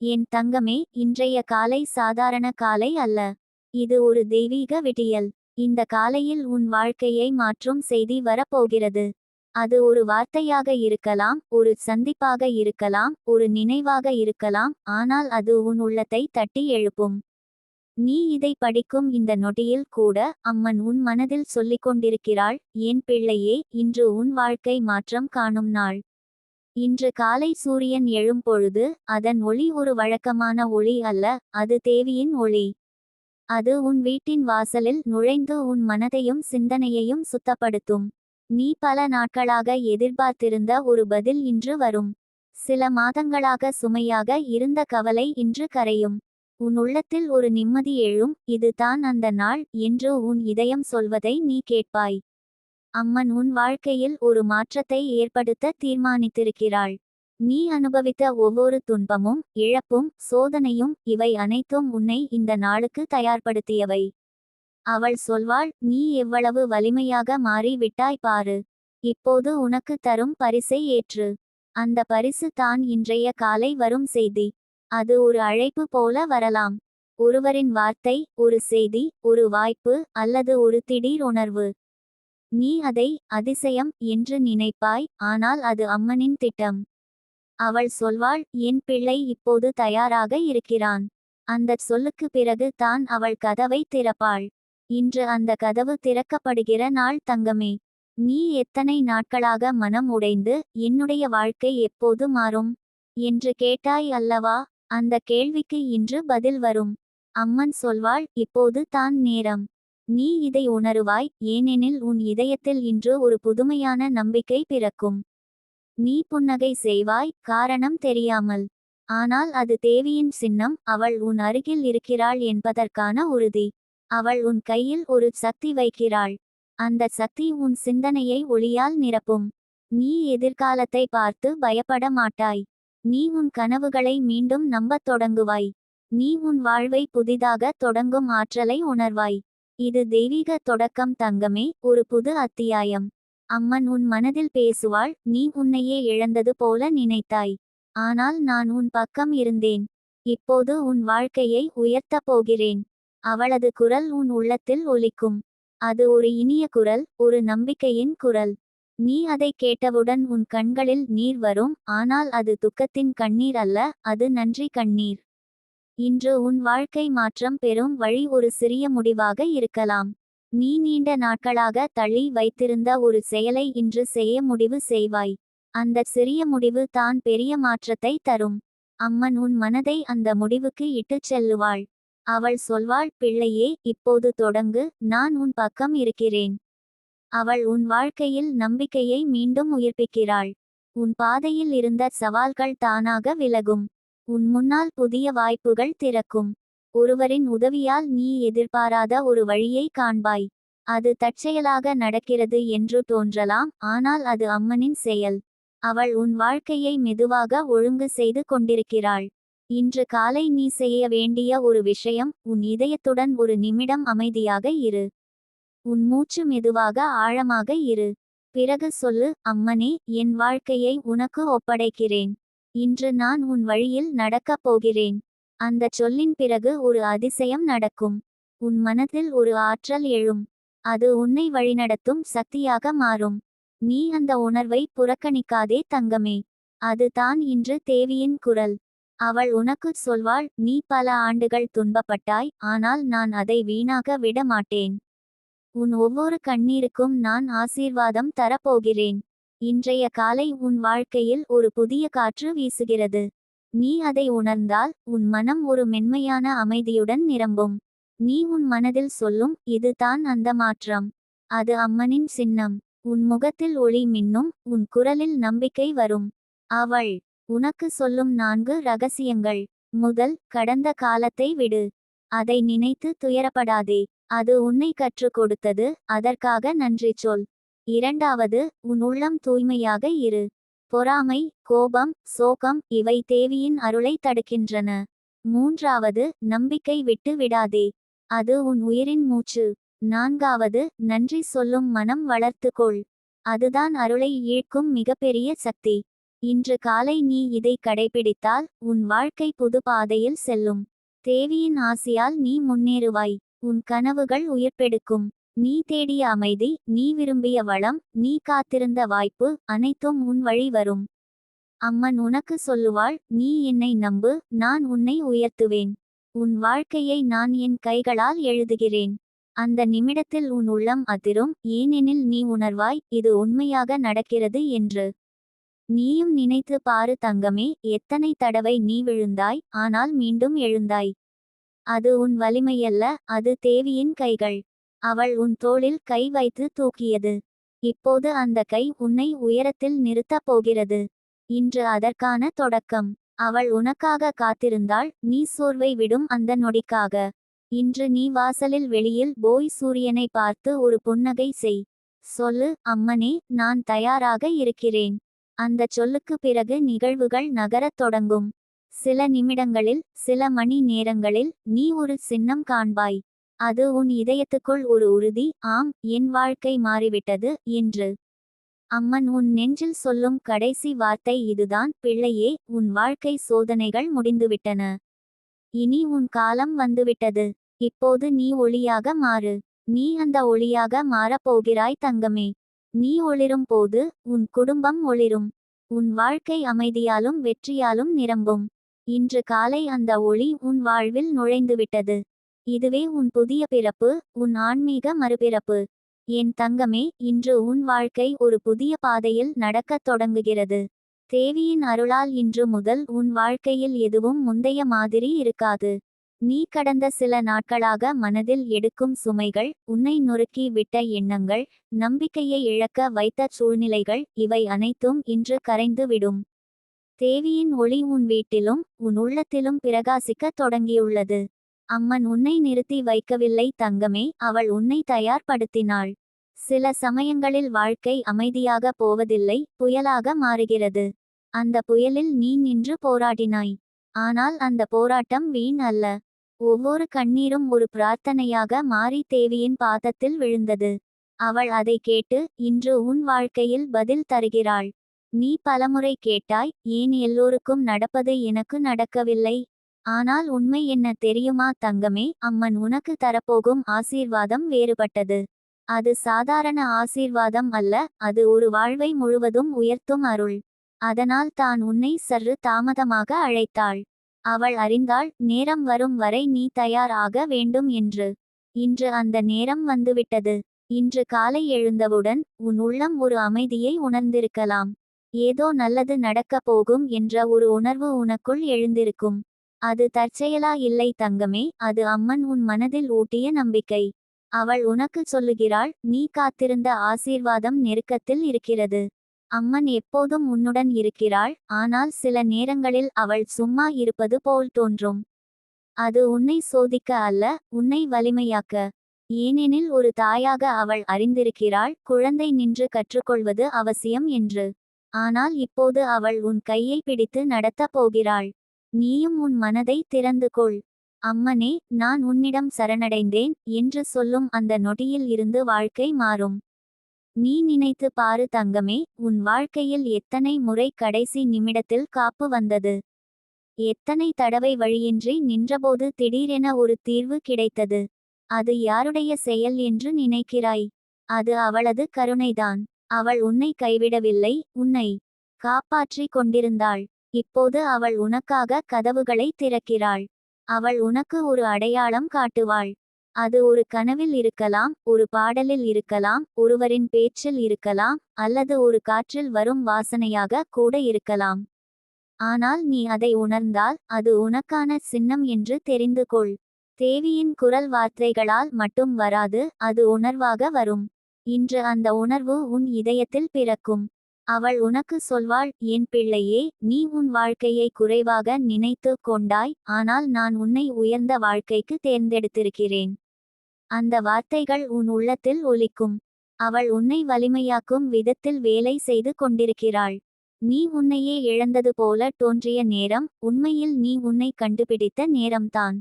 என் தங்கமே, இன்றைய காலை சாதாரண காலை அல்ல. இது ஒரு தெய்வீக விடியல். இந்த காலையில் உன் வாழ்க்கையை மாற்றும் செய்தி வரப்போகிறது. அது ஒரு வார்த்தையாக இருக்கலாம், ஒரு சந்திப்பாக இருக்கலாம், ஒரு நினைவாக இருக்கலாம், ஆனால் அது உன் உள்ளத்தை தட்டி எழுப்பும். நீ இதை படிக்கும் இந்த நொடியில் கூட அம்மன் உன் மனதில் சொல்லிக் கொண்டிருக்கிறாள், என் பிள்ளையே, இன்று உன் வாழ்க்கை மாற்றம் காணும் நாள். இன்று காலை சூரியன் எழும்பொழுது அதன் ஒளி ஒரு வழக்கமான ஒளி அல்ல, அது தேவியின் ஒளி. அது உன் வீட்டின் வாசலில் நுழைந்து உன் மனதையும் சிந்தனையையும் சுத்தப்படுத்தும். நீ பல நாட்களாக எதிர்பார்த்திருந்த ஒரு பதில் இன்று வரும். சில மாதங்களாக சுமையாக இருந்த கவலை இன்று கரையும். உன் உள்ளத்தில் ஒரு நிம்மதி எழும், இது தான் அந்த நாள் என்று உன் இதயம் சொல்வதை நீ கேட்பாய். அம்மன் உன் வாழ்க்கையில் ஒரு மாற்றத்தை ஏற்படுத்த தீர்மானித்திருக்கிறாள். நீ அனுபவித்த ஒவ்வொரு துன்பமும், இழப்பும், சோதனையும், இவை அனைத்தும் உன்னை இந்த நாளுக்கு தயார்படுத்தியவை. அவள் சொல்வாள், நீ எவ்வளவு வலிமையாக மாறி விட்டாய் பாரு. இப்போது உனக்கு தரும் பரிசை ஏற்று. அந்த பரிசு தான் இன்றைய காலை வரும் செய்தி. அது ஒரு அழைப்பு போல வரலாம். ஒருவரின் வார்த்தை, ஒரு செய்தி, ஒரு வாய்ப்பு, அல்லது ஒரு திடீர் உணர்வு. நீ அதை அதிசயம் என்று நினைப்பாய், ஆனால் அது அம்மனின் திட்டம். அவள் சொல்வாள், என் பிள்ளை இப்போது தயாராக இருக்கிறான். அந்தச் சொல்லுக்கு பிறகு தான் அவள் கதவை திறப்பாள். இன்று அந்த கதவு திறக்கப்படுகிற நாள் தங்கமே. நீ எத்தனை நாட்களாக மனம் உடைந்து, என்னுடைய வாழ்க்கை எப்போது மாறும் என்று கேட்டாய் அல்லவா? அந்த கேள்விக்கு இன்று பதில் வரும். அம்மன் சொல்வாள், இப்போது தான் நேரம். நீ இதை உணருவாய், ஏனெனில் உன் இதயத்தில் இன்று ஒரு புதுமையான நம்பிக்கை பிறக்கும். நீ புன்னகை செய்வாய், காரணம் தெரியாமல். ஆனால் அது தேவியின் சின்னம், அவள் உன் அருகில் இருக்கிறாள் என்பதற்கான உறுதி. அவள் உன் கையில் ஒரு சக்தி வைக்கிறாள். அந்த சக்தி உன் சிந்தனையை ஒளியால் நிரப்பும். நீ எதிர்காலத்தை பார்த்து பயப்பட மாட்டாய். நீ உன் கனவுகளை மீண்டும் நம்பத் தொடங்குவாய். நீ உன் வாழ்வை புதிதாக தொடங்கும் ஆற்றலை உணர்வாய். இது தெய்வீக தொடக்கம் தங்கமே, ஒரு புது அத்தியாயம். அம்மன் உன் மனதில் பேசுவாள், நீ உன்னையே இழந்தது போல நினைத்தாய். ஆனால் நான் உன் பக்கம் இருந்தேன். இப்போது உன் வாழ்க்கையை உயர்த்தப் போகிறேன். அவளது குரல் உன் உள்ளத்தில் ஒலிக்கும். அது ஒரு இனிய குரல், ஒரு நம்பிக்கையின் குரல். நீ அதை கேட்டவுடன் உன் கண்களில் நீர் வரும், ஆனால் அது துக்கத்தின் கண்ணீர் அல்ல, அது நன்றி கண்ணீர். இன்று உன் வாழ்க்கை மாற்றம் பெறும் வழி ஒரு சிறிய முடிவாக இருக்கலாம். நீ நீண்ட நாட்களாக தள்ளி வைத்திருந்த ஒரு செயலை இன்று செய்ய முடிவு செய்வாய். அந்த சிறிய முடிவு தான் பெரிய மாற்றத்தை தரும். அம்மன் உன் மனதை அந்த முடிவுக்கு இட்டுச் செல்லுவாள். அவள் சொல்வாள், பிள்ளையே, இப்போது தொடங்கு, நான் உன் பக்கம் இருக்கிறேன். அவள் உன் வாழ்க்கையில் நம்பிக்கையை மீண்டும் உயிர்ப்பிக்கிறாள். உன் பாதையில் இருந்த சவால்கள் தானாக விலகும். உன் முன்னால் புதிய வாய்ப்புகள் திறக்கும். ஒருவரின் உதவியால் நீ எதிர்பாராத ஒரு வழியை காண்பாய். அது தற்செயலாக நடக்கிறது என்று தோன்றலாம், ஆனால் அது அம்மனின் செயல். அவள் உன் வாழ்க்கையை மெதுவாக ஒழுங்கு செய்து கொண்டிருக்கிறாள். இன்று காலை நீ செய்ய வேண்டிய ஒரு விஷயம், உன் இதயத்துடன் ஒரு நிமிடம் அமைதியாக இரு. உன் மூச்சு மெதுவாக ஆழமாக இரு. பிறகு சொல்லு, அம்மனே, என் வாழ்க்கையை உனக்கு ஒப்படைக்கிறேன். இன்று நான் உன் வழியில் நடக்கப் போகிறேன். அந்தச் சொல்லின் பிறகு ஒரு அதிசயம் நடக்கும். உன் மனதில் ஒரு ஆற்றல் எழும். அது உன்னை வழிநடத்தும் சக்தியாக மாறும். நீ அந்த உணர்வை புறக்கணிக்காதே தங்கமே. அது தான் இன்று தேவியின் குரல். அவள் உனக்குச் சொல்வாள், நீ பல ஆண்டுகள் துன்பப்பட்டாய், ஆனால் நான் அதை வீணாக விட மாட்டேன். உன் ஒவ்வொரு கண்ணீருக்கும் நான் ஆசீர்வாதம் தரப்போகிறேன். இன்றைய காலை உன் வாழ்க்கையில் ஒரு புதிய காற்று வீசுகிறது. நீ அதை உணர்ந்தால் உன் மனம் ஒரு மென்மையான அமைதியுடன் நிரம்பும். நீ உன் மனதில் சொல்லும், இது தான் அந்த மாற்றம். அது அம்மனின் சின்னம். உன் முகத்தில் ஒளி மின்னும், உன் குரலில் நம்பிக்கை வரும். அவள் உனக்கு சொல்லும் 4 ரகசியங்கள். முதல், கடந்த காலத்தை விடு. அதை நினைத்து துயரப்படாதே. அது உன்னை கற்றுக் கொடுத்தது, அதற்காக நன்றி சொல். இரண்டாவது, உன் உள்ளம் தூய்மையாக இரு. பொறாமை, கோபம், சோகம், இவை தேவியின் அருளை தடுக்கின்றன. மூன்றாவது, நம்பிக்கை விட்டு விடாதே. அது உன் உயிரின் மூச்சு. நான்காவது, நன்றி சொல்லும் மனம் வளர்த்துக்கொள். அதுதான் அருளை ஈர்க்கும் மிகப்பெரிய சக்தி. இன்று காலை நீ இதை கடைபிடித்தால் உன் வாழ்க்கை புது பாதையில் செல்லும். தேவியின் ஆசியால் நீ முன்னேறுவாய். உன் கனவுகள் உயிர்ப்பெடுக்கும். நீ தேடிய அமைதி, நீ விரும்பிய வளம், நீ காத்திருந்த வாய்ப்பு அனைத்தும் உன் வழி வரும். அம்மன் உனக்கு சொல்லுவாள், நீ என்னை நம்பு, நான் உன்னை உயர்த்துவேன். உன் வாழ்க்கையை நான் என் கைகளால் எழுதுகிறேன். அந்த நிமிடத்தில் உன் உள்ளம் அதிரும், ஏனெனில் நீ உணர்வாய், இது உண்மையாக நடக்கிறது என்று. நீயும் நினைத்து பாரு தங்கமே, எத்தனை தடவை நீ விழுந்தாய், ஆனால் மீண்டும் எழுந்தாய். அது உன் வலிமையல்ல, அது தேவியின் கைகள். அவள் உன் தோளில் கை வைத்து தூக்கியது. இப்போது அந்த கை உன்னை உயரத்தில் நிறுத்தப் போகிறது. இன்று அதற்கான தொடக்கம். அவள் உனக்காக காத்திருந்தாள், நீ சோர்வை விடும் அந்த நொடிக்காக. இன்று நீ வாசலில் வெளியில் போய் சூரியனை பார்த்து ஒரு புன்னகை செய். சொல்லு, அம்மனே, நான் தயாராக இருக்கிறேன். அந்தச் சொல்லுக்கு பிறகு நிகழ்வுகள் நகரத் தொடங்கும். சில நிமிடங்களில், சில மணி நேரங்களில் நீ ஒரு சின்னம் காண்பாய். அது உன் இதயத்துக்குள் ஒரு உறுதி, ஆம், என் வாழ்க்கை மாறிவிட்டது என்று. அம்மன் உன் நெஞ்சில் சொல்லும் கடைசி வார்த்தை இதுதான், பிள்ளையே, உன் வாழ்க்கை சோதனைகள் முடிந்துவிட்டன. இனி உன் காலம் வந்துவிட்டது. இப்போது நீ ஒளியாக மாறு. நீ அந்த ஒளியாக மாறப்போகிறாய் தங்கமே. நீ ஒளிரும் போது உன் குடும்பம் ஒளிரும். உன் வாழ்க்கை அமைதியாலும் வெற்றியாலும் நிரம்பும். இன்று காலை அந்த ஒளி உன் வாழ்வில் நுழைந்துவிட்டது. இதுவே உன் புதிய பிறப்பு, உன் ஆன்மீக மறுபிறப்பு. என் தங்கமே, இன்று உன் வாழ்க்கை ஒரு புதிய பாதையில் நடக்கத் தொடங்குகிறது. தேவியின் அருளால் இன்று முதல் உன் வாழ்க்கையில் எதுவும் முந்தைய மாதிரி இருக்காது. நீ கடந்த சில நாட்களாக மனதில் எடுக்கும் சுமைகள், உன்னை நொறுக்கி விட்ட எண்ணங்கள், நம்பிக்கையை இழக்க வைத்த சூழ்நிலைகள், இவை அனைத்தும் இன்று கரைந்து விடும். தேவியின் ஒளி உன் வீட்டிலும் உன் உள்ளத்திலும் பிரகாசிக்கத் தொடங்கியுள்ளது. அம்மன் உன்னை நிறுத்தி வைக்கவில்லை தங்கமே, அவள் உன்னை தயார்படுத்தினாள். சில சமயங்களில் வாழ்க்கை அமைதியாக போவதில்லை, புயலாக மாறுகிறது. அந்த புயலில் நீ நின்று போராடினாய். ஆனால் அந்த போராட்டம் வீண் அல்ல. ஒவ்வொரு கண்ணீரும் ஒரு பிரார்த்தனையாக மாறி தேவியின் பாதத்தில் விழுந்தது. அவள் அதை கேட்டு இன்று உன் வாழ்க்கையில் பதில் தருகிறாள். நீ பலமுறை கேட்டாய், ஏன் எல்லோருக்கும் நடப்பது எனக்கு நடக்கவில்லை? ஆனால் உண்மை என்ன தெரியுமா தங்கமே, அம்மன் உனக்கு தரப்போகும் ஆசீர்வாதம் வேறுபட்டது. அது சாதாரண ஆசீர்வாதம் அல்ல, அது ஒரு வாழ்வை முழுவதும் உயர்த்தும் அருள். அதனால் தான் உன்னை சற்று தாமதமாக அழைத்தாள். அவள் அறிந்தாள், நேரம் வரும் வரை நீ தயார் ஆக வேண்டும் என்று. இன்று அந்த நேரம் வந்துவிட்டது. இன்று காலை எழுந்தவுடன் உன் உள்ளம் ஒரு அமைதியை உணர்ந்திருக்கலாம். ஏதோ நல்லது நடக்கப் போகும் என்ற ஒரு உணர்வு உனக்குள் எழுந்திருக்கும். அது தற்செயலா இல்லை தங்கமே, அது அம்மன் உன் மனதில் ஊட்டிய நம்பிக்கை. அவள் உனக்கு சொல்லுகிறாள், நீ காத்திருந்த ஆசீர்வாதம் நெருக்கத்தில் இருக்கிறது. அம்மன் எப்போதும் உன்னுடன் இருக்கிறாள், ஆனால் சில நேரங்களில் அவள் சும்மா இருப்பது போல் தோன்றும். அது உன்னை சோதிக்க அல்ல, உன்னை வலிமையாக்க. ஏனெனில் ஒரு தாயாக அவள் அறிந்திருக்கிறாள், குழந்தை நின்று கற்றுக்கொள்வது அவசியம் என்று. ஆனால் இப்போது அவள் உன் கையை பிடித்து நடத்தப் போகிறாள். நீயும் உன் மனதை திறந்து கொள். அம்மனே, நான் உன்னிடம் சரணடைந்தேன் என்று சொல்லும் அந்த நொடியில் இருந்து வாழ்க்கை மாறும். நீ நினைத்து பாரு தங்கமே, உன் வாழ்க்கையில் எத்தனை முறை கடைசி நிமிடத்தில் காப்பு வந்தது. எத்தனை தடவை வழியின்றி நின்றபோது திடீரென ஒரு தீர்வு கிடைத்தது. அது யாருடைய செயல் என்று நினைக்கிறாய்? அது அவளது கருணைதான். அவள் உன்னை கைவிடவில்லை, உன்னை காப்பாற்றி கொண்டிருந்தாள். இப்போது அவள் உனக்காக கதவுகளை திறக்கிறாள். அவள் உனக்கு ஒரு அடையாளம் காட்டுவாள். அது ஒரு கனவில் இருக்கலாம், ஒரு பாடலில் இருக்கலாம், ஒருவரின் பேச்சில் இருக்கலாம், அல்லது ஒரு காற்றில் வரும் வாசனையாக கூட இருக்கலாம். ஆனால் நீ அதை உணர்ந்தால், அது உனக்கான சின்னம் என்று தெரிந்து கொள். தேவியின் குரல் வார்த்தைகளால் மட்டும் வராது, அது உணர்வாக வரும். இன்று அந்த உணர்வு உன் இதயத்தில் பிறக்கும். அவள் உனக்கு சொல்வாள், என் பிள்ளையே, நீ உன் வாழ்க்கையை குறைவாக நினைத்து கொண்டாய், ஆனால் நான் உன்னை உயர்ந்த வாழ்க்கைக்கு தேர்ந்தெடுத்திருக்கிறேன். அந்த வார்த்தைகள் உன் உள்ளத்தில் ஒலிக்கும். அவள் உன்னை வலிமையாக்கும் விதத்தில் வேலை செய்து கொண்டிருக்கிறாள். நீ உன்னையே இழந்தது போல தோன்றிய நேரம், உண்மையில் நீ உன்னை கண்டுபிடித்த நேரம்தான்.